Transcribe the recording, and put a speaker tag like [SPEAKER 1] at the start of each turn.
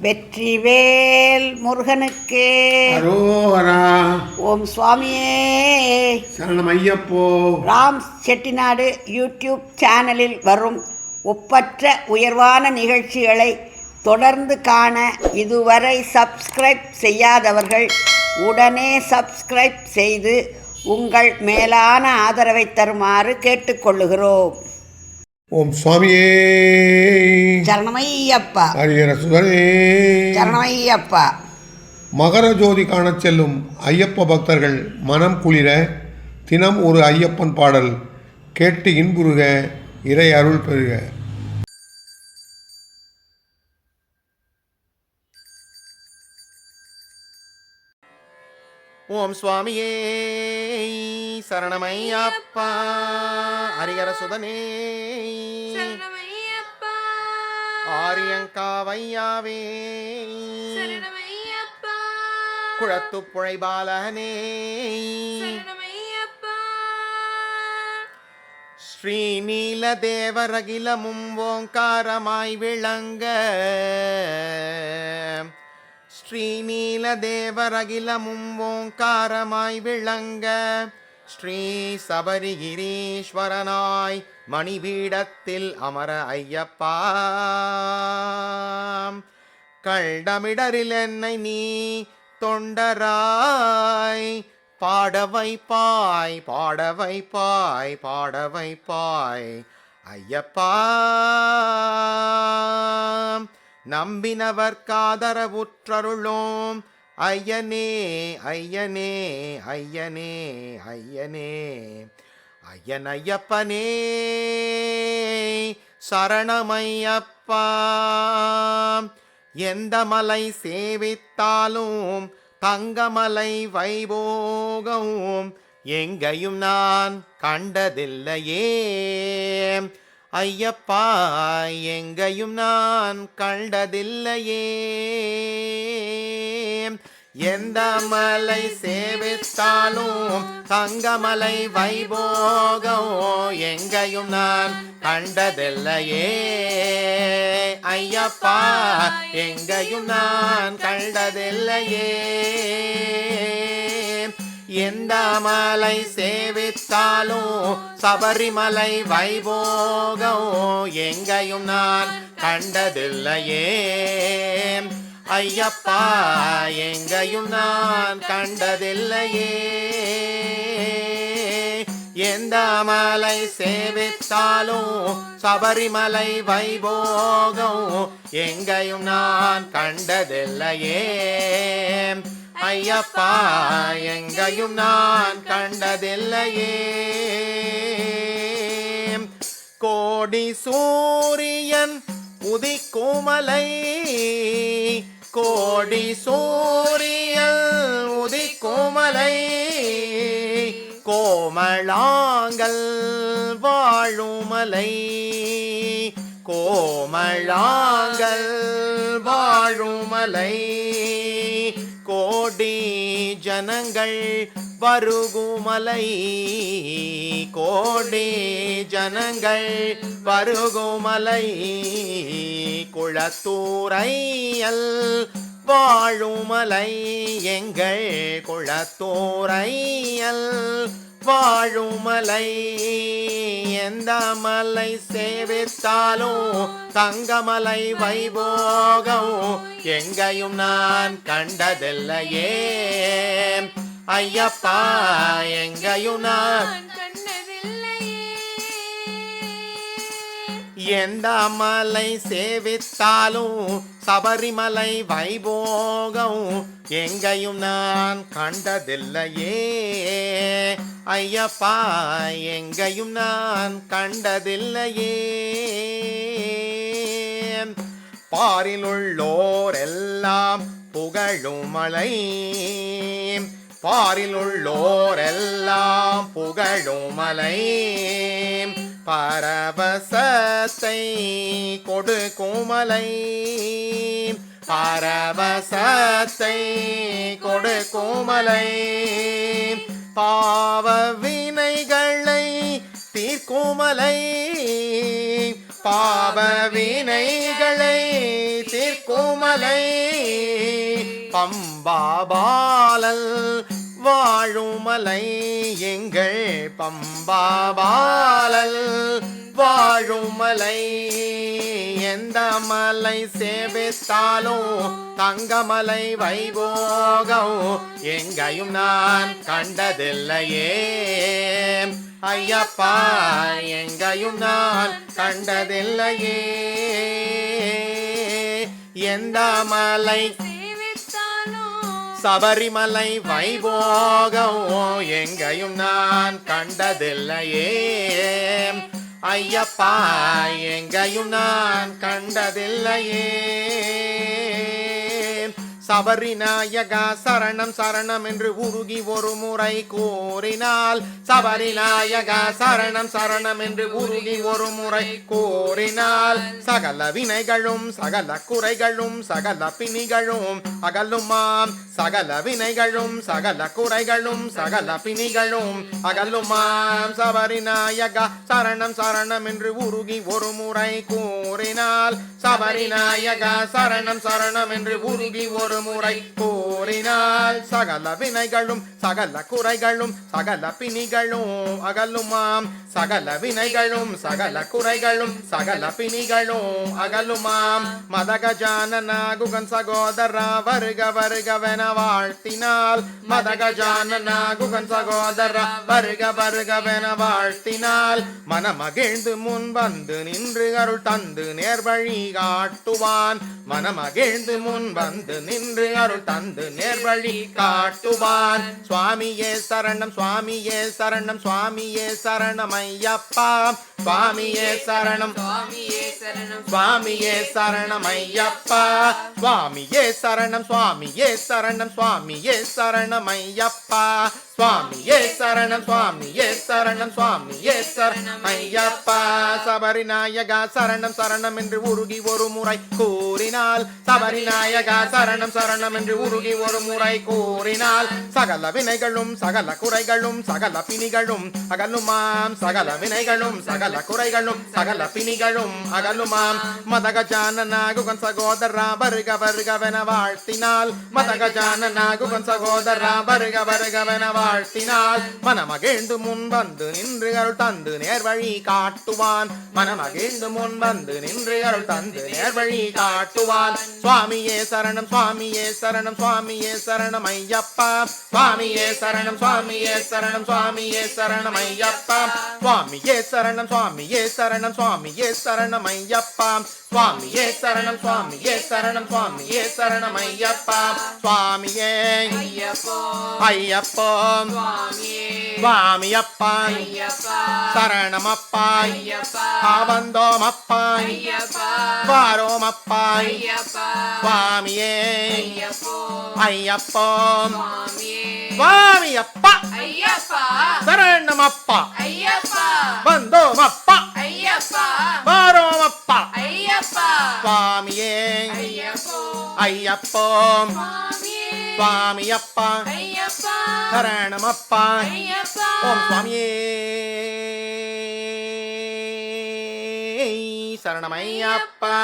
[SPEAKER 1] வெற்றிவேல் முருகனுக்கு
[SPEAKER 2] அரோகரா.
[SPEAKER 1] ஓம் சுவாமியே
[SPEAKER 2] சரணம் ஐயப்போ.
[SPEAKER 1] ராம் செட்டிநாடு யூடியூப் சேனலில் வரும் ஒப்பற்ற உயர்வான நிகழ்ச்சிகளை தொடர்ந்து காண இதுவரை சப்ஸ்கிரைப் செய்யாதவர்கள் உடனே சப்ஸ்கிரைப் செய்து உங்கள் மேலான ஆதரவை தருமாறு கேட்டுக்கொள்ளுகிறோம்.
[SPEAKER 2] ஓம் சுவாமியே
[SPEAKER 1] சரணமையப்பா.
[SPEAKER 2] ஹரிஹர சுதனே
[SPEAKER 1] சரணமையப்பா.
[SPEAKER 2] மகர ஜோதி காணச் செல்லும் ஐயப்ப பக்தர்கள் மனம் குளிர தினம் ஒரு ஐயப்பன் பாடல் கேட்டு இன்புறுக, இறை அருள் பெறுக.
[SPEAKER 3] ஓம் சுவாமியே சரணமையப்பா. ஹரிஹர சுதனே
[SPEAKER 4] சரணமையப்பா.
[SPEAKER 3] ஆரியங்காவையாவே
[SPEAKER 4] சரணமையப்பா.
[SPEAKER 3] குளத்துப்புழை பாலனே
[SPEAKER 4] சரணமையப்பா.
[SPEAKER 3] ஸ்ரீநீல தேவரகிலமும் ஓங்காரமாய் விளங்க, ஸ்ரீநீல தேவரகிலமும் ஓங்காரமாய் விளங்க, ஸ்ரீ சபரிகிரீஸ்வரனாய் மணிபீடத்தில் அமர ஐயப்பா. கண்டமிடரில் என்னை நீ தொண்டராய் பாடவைப்பாய், பாடவைப்பாய், பாடவைப்பாய் ஐயப்பா. நம்பினவர் காதரவுற்றருளோம் ஐயனே, ஐயனே, ஐயனே, ஐயனே, ஐயன் ஐயப்பனே சரணமையப்பா. எந்த மலை சேவித்தாலும் தங்கமலை வைபோகம் எங்கையும் நான் கண்டதில்லையே ஐயப்பா, எங்கையும் நான் கண்டதில்லையே. எந்த மலை சேவித்தாலும் தங்கமலை வைபோகம் எங்கையும் நான் கண்டதில்லையே ஐயப்பா, எங்கையும் நான் கண்டதில்லையே. எந்த மலை சேவித்தாலும் சபரிமலை வைபோகம் எங்கையும் நான் கண்டதில்லையே ஐயப்பா, எங்கையும் நான் கண்டதில்லையே. எந்த மலை சேவித்தாலும் சபரிமலை வைபோகம் எங்கையும் நான் கண்டதில்லையே ஐயப்பா, எங்கையும் நான் கண்டதில்லையே. கோடி சூரியன் உதிக்குமலை, கோடி சூரியன் உதிக்குமலை, கோமளாங்கள் வாழுமலை, கோமளாங்கள் வாழுமலை, கோடி ஜனங்கள் வருகுமலை, கோடி ஜனங்கள் வருகுமலை, குளத்தூரையல் வாழுமலை, எங்கள் குளத்தூரையல் வாழுமலை. எந்த மலை சேவித்தாலும் தங்கமலை வைபோகம் எங்கையும் நான் கண்டதில்லையே ஐயப்பா, எங்கையும் நான்
[SPEAKER 4] கண்டதில்லையே.
[SPEAKER 3] எந்த மலை சேவித்தாலும் சபரிமலை வைபோகம் எங்கையும் நான் கண்டதில்லையே ஐயப்பா, எங்கையும் நான் கண்டதில்லையே. பாரிலுள்ளோர் எல்லாம் புகழும் மலை, பாரிலுள்ளோர் எல்லாம் புகழும் மலை, பரவசத்தை கொடுக்குமலை, பரவசத்தை கொடுக்குமலை, பாவ வினைகளை தீர்க்குமலை, பாவ வினைகளை தீர்க்குமலை, பம்பாபாலல் வாழுமலை எங்கள் பம்பாபாலல் வாழுமலை எந்த மலை சேவித்தாலும் தங்கமலை வைபோகம் எங்கையும் நான் கண்டதில்லையே ஐயப்பா எங்கையும் நான் கண்டதில்லையே எந்த மலை
[SPEAKER 4] சேவித்தாலும்
[SPEAKER 3] சபரிமலை வைபோகம் எங்கையும் நான் கண்டதில்லையே ஐயப்பா எங்கையும் நான் கண்டதில்லையே சபரிநாயகா சரணம் சரணம் என்று உருகி ஒரு முறை கூறினால் சபரிநாயகா சரணம் சரணம் என்று உருகி ஒரு முறை கூறினால் சகல வினைகளும் சகல குறைகளும் சகல பிணிகளும் அகலுமாம் சகல வினைகளும் சகல குறைகளும் சகல பிணிகளும் அகலுமாம் சபரிநாயகா சரணம் சரணம் என்று உருகி ஒரு முறை கூறினால் சபரிநாயகா சரணம் சரணம் என்று உருகி ஒரு முறை கூறினால் சகல வினைகளும் சகல குறைகளும் சகல பிணிகளும் அகலுமாம் சகல வினைகளும் சகல குறைகளும் சகல பிணிகளும் அகலுமாம் மதகஜானன குகன் சகோதரா வருக வருகவென வாழ்த்தினால் மதகஜானன குகன் சகோதரா வருக வருகவென வாழ்த்தினால் மனமகிழ்ந்து முன் வந்து நின்று அருள் தந்து நேர்வழி காட்டுவான் மனமகிழ்ந்து முன் வந்து நின்று அருள் தந்து நேர்வழி காட்டுவான் சுவாமியே சரணம் சுவாமியே சரணம் சுவாமியே சரணம் ஐயப்பா சுவாமியே சரணம்
[SPEAKER 4] சுவாமியே சரணம்
[SPEAKER 3] சுவாமியே சரணம் ஐயப்பா சுவாமியே சரணம் சுவாமியே சரணம் சுவாமியே சரணம் ஐயப்பா சுவாமியே சரணம் சுவாமியே சரணம் சுவாமியே சரணம் ஐயப்பா சபரிநாயகா சரணம் சரணம் என்று உருகி ஒரு முறை கூறினால் சபரிநாயகா சரணம் சரணம் என்று உருகி ஒரு முறை கூறினால் சகல வினைகளும் சகல குறைகளும் சகல பிணிகளும் அகலுமாம் சகல வினைகளும் சகல குறைகளும் சகல பிணிகளும் அகலுமாம் மதகஜானன குகன் சகோதரா வருக வருகவென வாழ்த்தினால் மதகஜானன குகன் சகோதரா வருக வருகவென வாழ்த்தினால் மனமகிழ்ந்து முன் வந்து நின்று அருள் தந்து நேர்வழி காட்டுவான் மனமகிழ்ந்து முன் வந்து நின்று அருள் தந்து நேர்வழி காட்டுவான் சுவாமியே சரணம் சுவாமியே சரணம் சுவாமியே சரணம் ஐயப்பா சுவாமியே சரணம் சுவாமியே சரணம் சுவாமியே சரணம் ஐயப்பா சுவாமியே சரணம் சுவாமியே சரணம் சுவாமியே சரணம் ஐயப்பா சுவாமியே சரணம் சுவாமியே சரணம் சுவாமியே சரணம் ஐயப்பா சுவாமியே
[SPEAKER 4] ஐயப்போ
[SPEAKER 3] ஐயப்போ
[SPEAKER 4] சுவாமியே
[SPEAKER 3] சுவாமியப்பா
[SPEAKER 4] ஐயப்பா
[SPEAKER 3] சரணமப்பா
[SPEAKER 4] ஐயப்பா
[SPEAKER 3] ஆபந்தோமப்பா
[SPEAKER 4] ஐயப்பா
[SPEAKER 3] வாரோமப்பா
[SPEAKER 4] ஐயப்பா
[SPEAKER 3] சுவாமியே
[SPEAKER 4] ஐயப்போ
[SPEAKER 3] ஐயப்போ
[SPEAKER 4] சுவாமியே
[SPEAKER 3] சுவாமியப்பா
[SPEAKER 4] ஐயப்பா
[SPEAKER 3] சரணமப்பா
[SPEAKER 4] ஐயப்பா
[SPEAKER 3] பந்தோமப்பா
[SPEAKER 4] ஐயப்பா
[SPEAKER 3] வாரோமப்பா
[SPEAKER 4] ஐயப்பா
[SPEAKER 3] சுவாமியே
[SPEAKER 4] ஐயப்போ
[SPEAKER 3] ஐயப்போ
[SPEAKER 4] சுவாமியே
[SPEAKER 3] சுவாமியப்பா
[SPEAKER 4] ஐயப்பா
[SPEAKER 3] சரணமப்பா
[SPEAKER 4] ஐயப்பா
[SPEAKER 3] ஓம் சுவாமியே சரணமையப்பா